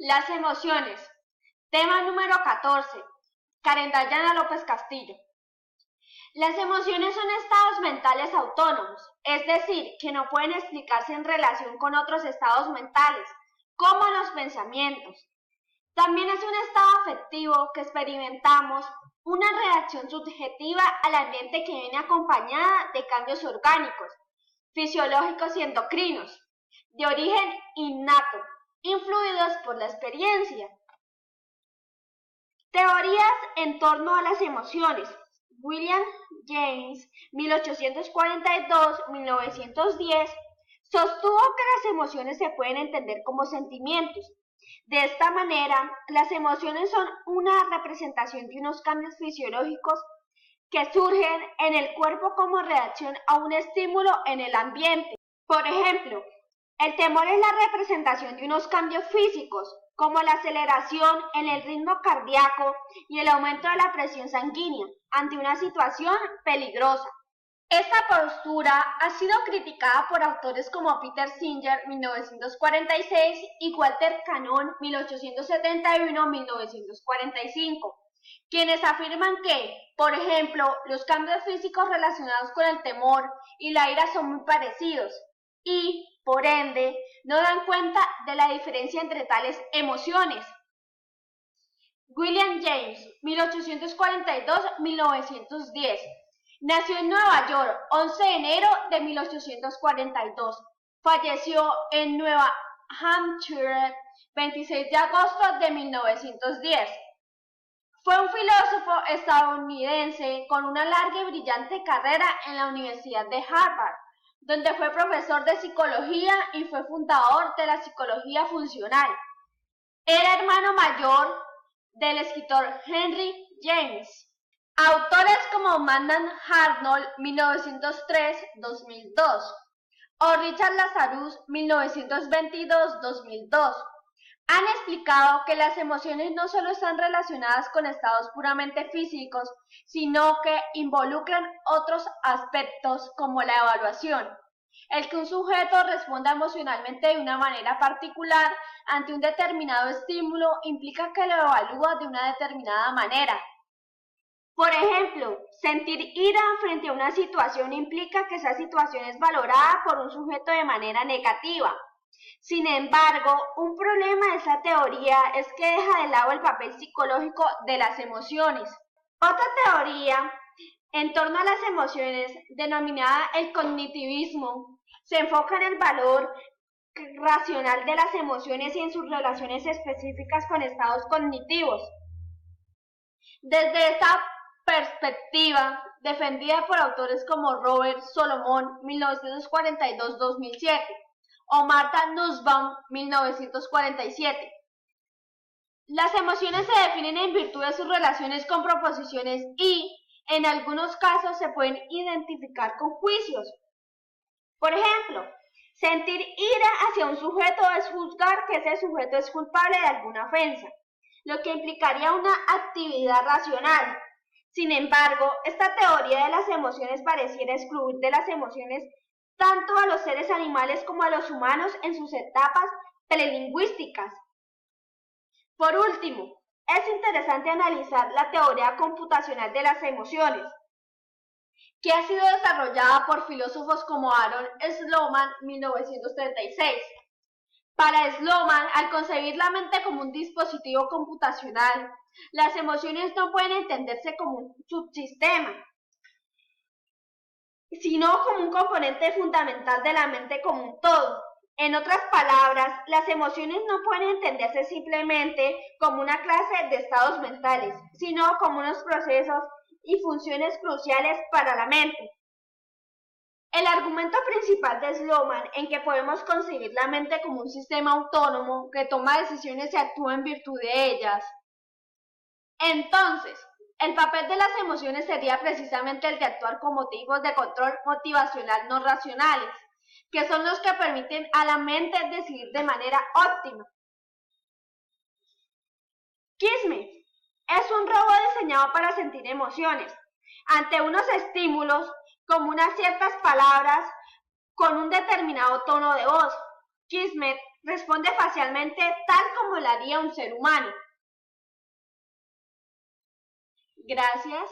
Las emociones. Tema número 14. Karen Dayana López Castillo. Las emociones son estados mentales autónomos, es decir, que no pueden explicarse en relación con otros estados mentales, como los pensamientos. También es un estado afectivo que experimentamos una reacción subjetiva al ambiente que viene acompañada de cambios orgánicos, fisiológicos y endocrinos, de origen innato, influidos por la experiencia. Teorías en torno a las emociones. William James, 1842-1910, sostuvo que las emociones se pueden entender como sentimientos. De esta manera, las emociones son una representación de unos cambios fisiológicos que surgen en el cuerpo como reacción a un estímulo en el ambiente. Por ejemplo, el temor es la representación de unos cambios físicos, como la aceleración en el ritmo cardíaco y el aumento de la presión sanguínea ante una situación peligrosa. Esta postura ha sido criticada por autores como Peter Singer, 1946, y Walter Cannon, 1871-1945, quienes afirman que, por ejemplo, los cambios físicos relacionados con el temor y la ira son muy parecidos y, por ende, no dan cuenta de la diferencia entre tales emociones. William James, 1842-1910, nació en Nueva York, 11 de enero de 1842. Falleció en Nueva Hampshire, 26 de agosto de 1910. Fue un filósofo estadounidense con una larga y brillante carrera en la Universidad de Harvard, donde fue profesor de psicología y fue fundador de la psicología funcional. Era hermano mayor del escritor Henry James. Autores como Magnus Arnold, 1903-2002, o Richard Lazarus, 1922-2002, han explicado que las emociones no solo están relacionadas con estados puramente físicos, sino que involucran otros aspectos como la evaluación. El que un sujeto responda emocionalmente de una manera particular ante un determinado estímulo implica que lo evalúa de una determinada manera. Por ejemplo, sentir ira frente a una situación implica que esa situación es valorada por un sujeto de manera negativa. Sin embargo, un problema de esta teoría es que deja de lado el papel psicológico de las emociones. Otra teoría en torno a las emociones, denominada el cognitivismo, se enfoca en el valor racional de las emociones y en sus relaciones específicas con estados cognitivos. Desde esta perspectiva, defendida por autores como Robert Solomon, 1942-2007, o Martha Nussbaum, 1947. Las emociones se definen en virtud de sus relaciones con proposiciones y, en algunos casos, se pueden identificar con juicios. Por ejemplo, sentir ira hacia un sujeto es juzgar que ese sujeto es culpable de alguna ofensa, lo que implicaría una actividad racional. Sin embargo, esta teoría de las emociones pareciera excluir de las emociones tanto a los seres animales como a los humanos en sus etapas prelingüísticas. Por último, es interesante analizar la teoría computacional de las emociones, que ha sido desarrollada por filósofos como Aaron Sloman, 1936. Para Sloman, al concebir la mente como un dispositivo computacional, las emociones no pueden entenderse como un subsistema, sino como un componente fundamental de la mente como un todo. En otras palabras, las emociones no pueden entenderse simplemente como una clase de estados mentales, sino como unos procesos y funciones cruciales para la mente. El argumento principal de Sloman en que podemos concebir la mente como un sistema autónomo que toma decisiones y actúa en virtud de ellas. Entonces, el papel de las emociones sería precisamente el de actuar como tipos de control motivacional no racionales, que son los que permiten a la mente decidir de manera óptima. Kismet es un robot diseñado para sentir emociones ante unos estímulos como unas ciertas palabras con un determinado tono de voz. Kismet Responde facialmente tal como lo haría un ser humano. Gracias.